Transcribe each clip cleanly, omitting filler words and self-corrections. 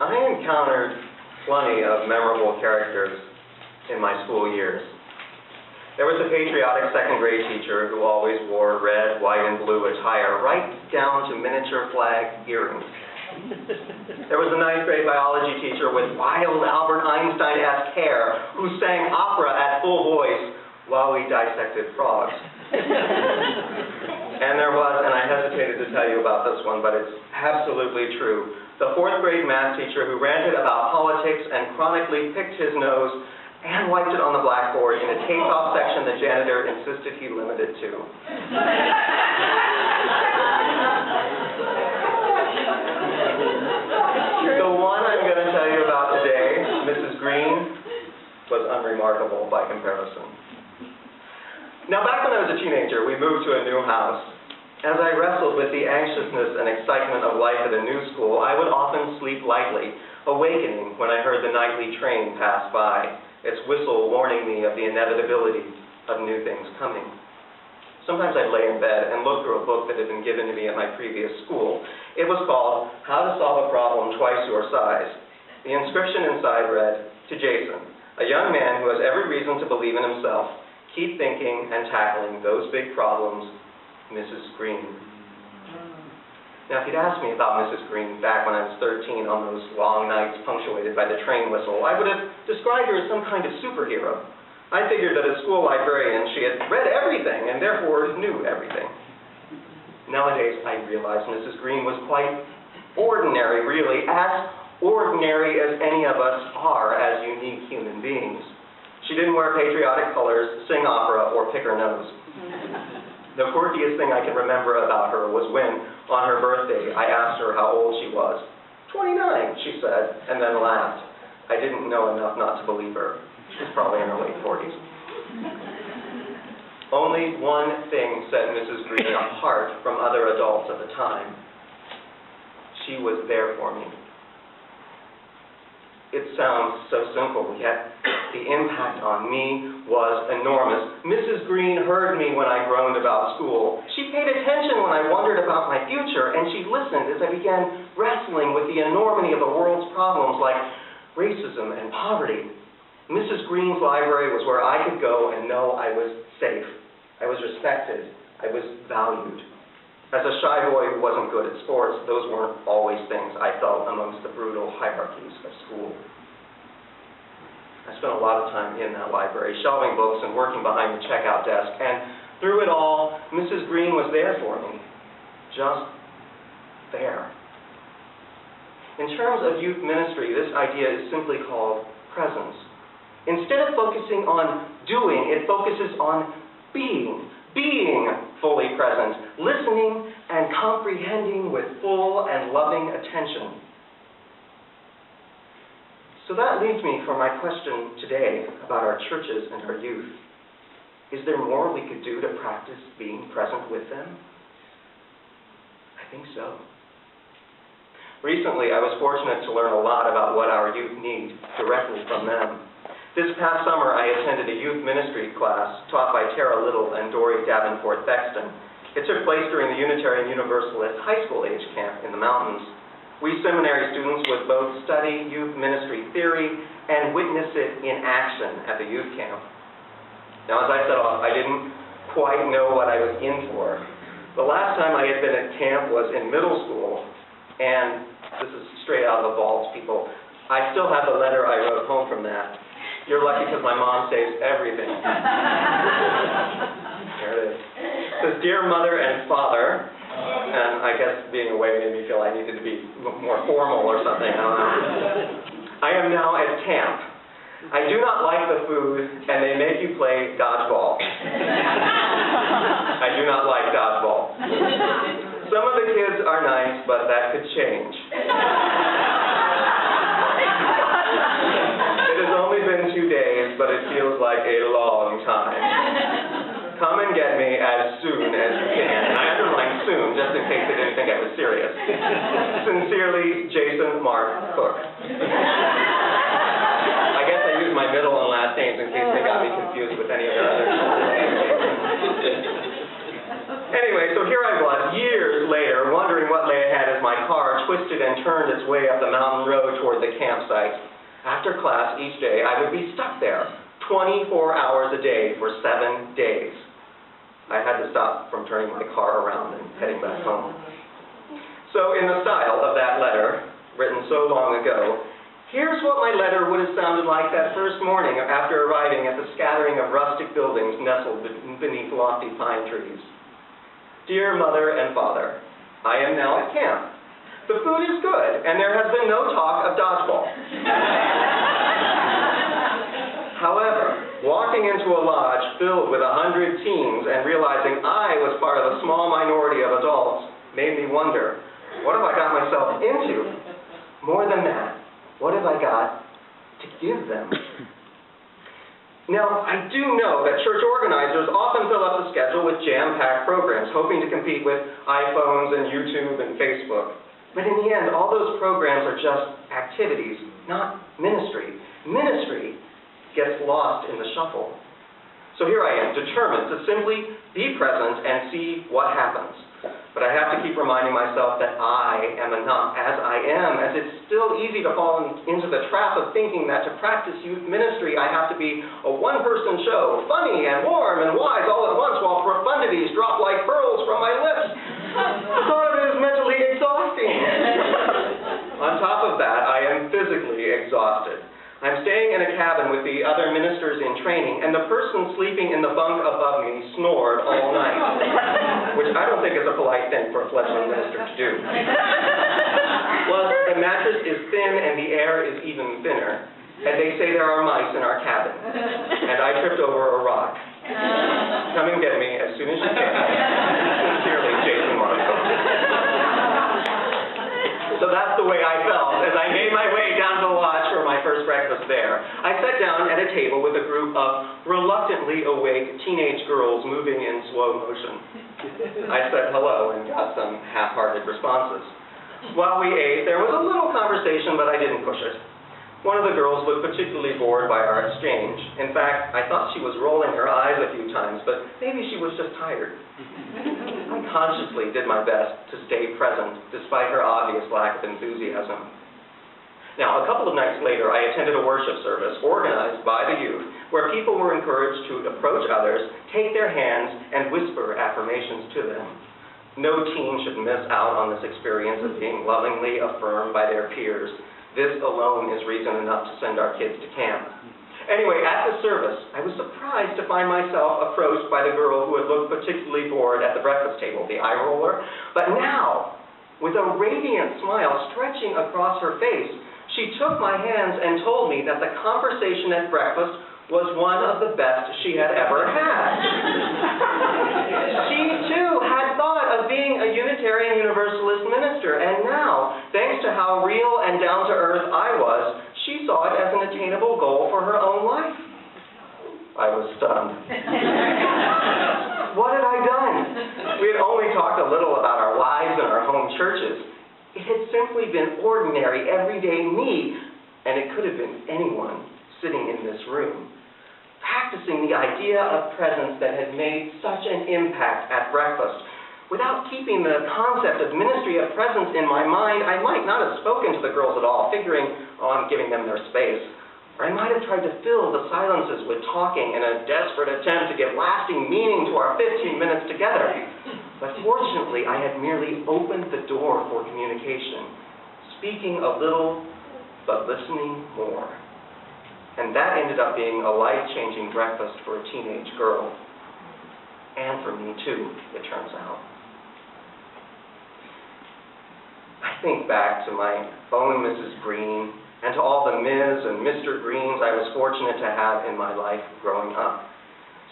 I encountered plenty of memorable characters in my school years. There was a patriotic second grade teacher who always wore red, white, and blue attire, right down to miniature flag earrings. There was a ninth grade biology teacher with wild Albert Einstein-esque hair who sang opera at full voice while we dissected frogs. And there was, and I hesitated to tell you about this one, but it's absolutely true, the fourth grade math teacher who ranted about politics and chronically picked his nose and wiped it on the blackboard in a tape-off section the janitor insisted he limit it to. The one I'm going to tell you about today, Mrs. Green, was unremarkable by comparison. Now, back when I was a teenager, we moved to a new house. As I wrestled with the anxiousness and excitement of life at a new school, I would often sleep lightly, awakening when I heard the nightly train pass by, its whistle warning me of the inevitability of new things coming. Sometimes I'd lay in bed and look through a book that had been given to me at my previous school. It was called How to Solve a Problem Twice Your Size. The inscription inside read, "To Jason, a young man who has every reason to believe in himself. Keep thinking and tackling those big problems, Mrs. Green." Now, if you'd asked me about Mrs. Green back when I was 13 on those long nights punctuated by the train whistle, I would have described her as some kind of superhero. I figured that as school librarian, she had read everything and therefore knew everything. Nowadays, I realize Mrs. Green was quite ordinary, really, as ordinary as any of us are as unique human beings. She didn't wear patriotic colors, sing opera, or pick her nose. The quirkiest thing I can remember about her was when, on her birthday, I asked her how old she was. 29, she said, and then laughed. I didn't know enough not to believe her. She was probably in her late 40s. Only one thing set Mrs. Green apart from other adults at the time. She was there for me. It sounds so simple, yet the impact on me was enormous. Mrs. Green heard me when I groaned about school. She paid attention when I wondered about my future, and she listened as I began wrestling with the enormity of the world's problems like racism and poverty. Mrs. Green's library was where I could go and know I was safe. I was respected. I was valued. As a shy boy who wasn't good at sports, those weren't always things I felt amongst the brutal hierarchies of school. I spent a lot of time in that library, shelving books and working behind the checkout desk, and through it all, Mrs. Green was there for me. Just there. In terms of youth ministry, this idea is simply called presence. Instead of focusing on doing, it focuses on being fully present, listening and comprehending with full and loving attention. So that leads me for my question today about our churches and our youth. Is there more we could do to practice being present with them? I think so. Recently, I was fortunate to learn a lot about what our youth need directly from them. This past summer, I attended a youth ministry class taught by Tara Little and Dory Davenport Bexton. It took place during the Unitarian Universalist high school age camp in the mountains. We seminary students would both study youth ministry theory and witness it in action at the youth camp. Now, as I said, I didn't quite know what I was in for. The last time I had been at camp was in middle school, and this is straight out of the vaults, people. I still have the letter I wrote home from that. You're lucky because my mom saves everything. There it is. It says, "Dear Mother and Father," and I guess being away made me feel I needed to be more formal or something, I don't know. "I am now at camp. I do not like the food, and they make you play dodgeball. I do not like dodgeball. Some of the kids are nice, but that could change. It has only been 2 days, but it feels like a long time. Come and get me as soon as you can." And I underlined soon, just in case they didn't think I was serious. Sincerely, Jason Mark Cook. I guess I used my middle and last names in case they got me confused with any of their other Anyway, so here I was, years later, wondering what lay ahead as my car twisted and turned its way up the mountain road toward the campsite. After class each day, I would be stuck there, 24 hours a day for 7 days. I had to stop from turning my car around and heading back home. So in the style of that letter, written so long ago, here's what my letter would have sounded like that first morning after arriving at the scattering of rustic buildings nestled beneath lofty pine trees. Dear Mother and Father, I am now at camp. The food is good, and there has been no talk of dodgeball. However, walking into a lodge filled with 100 teens and realizing I was part of a small minority of adults made me wonder, what have I got myself into? More than that, what have I got to give them? Now, I do know that church organizers often fill up the schedule with jam-packed programs, hoping to compete with iPhones and YouTube and Facebook. But in the end, all those programs are just activities, not ministry. Ministry gets lost in the shuffle. So here I am, determined to simply be present and see what happens. But I have to keep reminding myself that I am enough as I am, as it's still easy to fall into the trap of thinking that to practice youth ministry, I have to be a one-person show, funny and warm and wise all at once while profundities drop like pearls from my lips. The thought of it is mentally exhausting. On top of that, I am physically exhausted. I'm staying in a cabin with the other ministers in training, and the person sleeping in the bunk above me snored all night, which I don't think is a polite thing for a fledgling minister to do. Plus, the mattress is thin and the air is even thinner, and they say there are mice in our cabin, and I tripped over a rock. Come and get me as soon as you can. Sincerely, Jason Monaco. So that's the way I felt as I made my way down to the lodge for my first breakfast there. I sat down at a table with a group of reluctantly awake teenage girls moving in slow motion. I said hello and got some half-hearted responses. While we ate, there was a little conversation, but I didn't push it. One of the girls looked particularly bored by our exchange. In fact, I thought she was rolling her eyes a few times, but maybe she was just tired. I consciously did my best to stay present, despite her obvious lack of enthusiasm. Now, a couple of nights later, I attended a worship service organized by the youth, where people were encouraged to approach others, take their hands, and whisper affirmations to them. No teen should miss out on this experience of being lovingly affirmed by their peers. This alone is reason enough to send our kids to camp. Anyway, at the service, I was surprised to find myself approached by the girl who had looked particularly bored at the breakfast table, the eye roller. But now, with a radiant smile stretching across her face, she took my hands and told me that the conversation at breakfast was one of the best she had ever had. She, too, had thought of being a Unitarian Universalist minister, and now, thanks to how real and down-to-earth I was, she saw it as an attainable goal for her own life. I was stunned. What had I done? We had only talked a little about our lives and our home churches. It had simply been ordinary, everyday me, and it could have been anyone sitting in this room, practicing the idea of presence that had made such an impact at breakfast. Without keeping the concept of ministry of presence in my mind, I might not have spoken to the girls at all, figuring, I'm giving them their space. Or I might have tried to fill the silences with talking in a desperate attempt to give lasting meaning to our 15 minutes together. But fortunately, I had merely opened the door for communication, speaking a little, but listening more. And that ended up being a life-changing breakfast for a teenage girl. And for me, too, it turns out. I think back to my own Mrs. Green and to all the Ms. and Mr. Greens I was fortunate to have in my life growing up.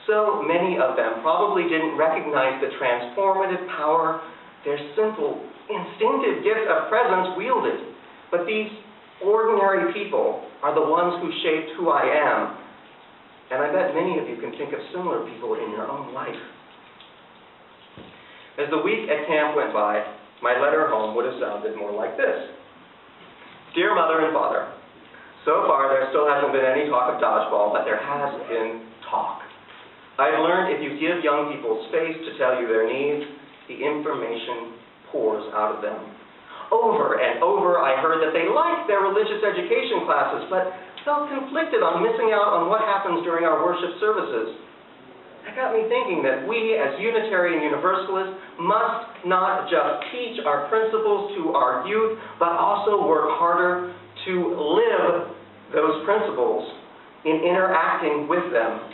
So many of them probably didn't recognize the transformative power their simple, instinctive gift of presence wielded. But these ordinary people are the ones who shaped who I am. And I bet many of you can think of similar people in your own life. As the week at camp went by, my letter home would have sounded more like this. Dear Mother and Father, so far there still hasn't been any talk of dodgeball, but there has been talk. I've learned if you give young people space to tell you their needs, the information pours out of them. Over and over, I heard that they liked their religious education classes, but felt conflicted on missing out on what happens during our worship services. That got me thinking that we, as Unitarian Universalists, must not just teach our principles to our youth, but also work harder to live those principles in interacting with them.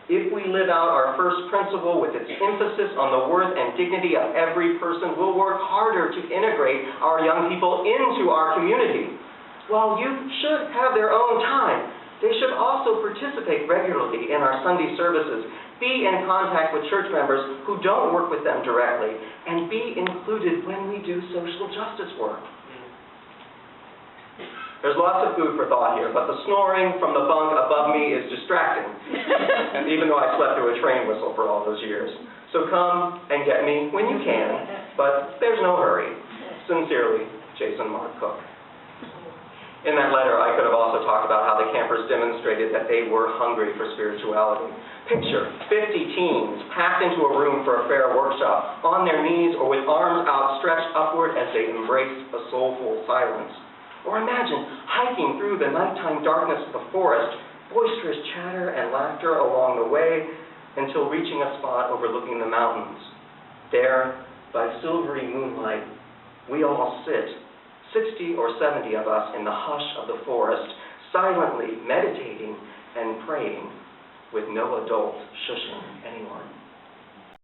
If we live out our first principle with its emphasis on the worth and dignity of every person, we'll work harder to integrate our young people into our community. While youth should have their own time, they should also participate regularly in our Sunday services, be in contact with church members who don't work with them directly, and be included when we do social justice work. There's lots of food for thought here, but the snoring from the bunk above me is distracting, and even though I slept through a train whistle for all those years. So come and get me when you can, but there's no hurry. Sincerely, Jason Mark Cook. In that letter, I could have also talked about how the campers demonstrated that they were hungry for spirituality. Picture 50 teens packed into a room for a fair workshop, on their knees or with arms outstretched upward as they embraced a soulful silence. Or imagine hiking through the nighttime darkness of the forest, boisterous chatter and laughter along the way until reaching a spot overlooking the mountains. There, by silvery moonlight, we all sit, 60 or 70 of us in the hush of the forest, silently meditating and praying with no adult shushing anyone.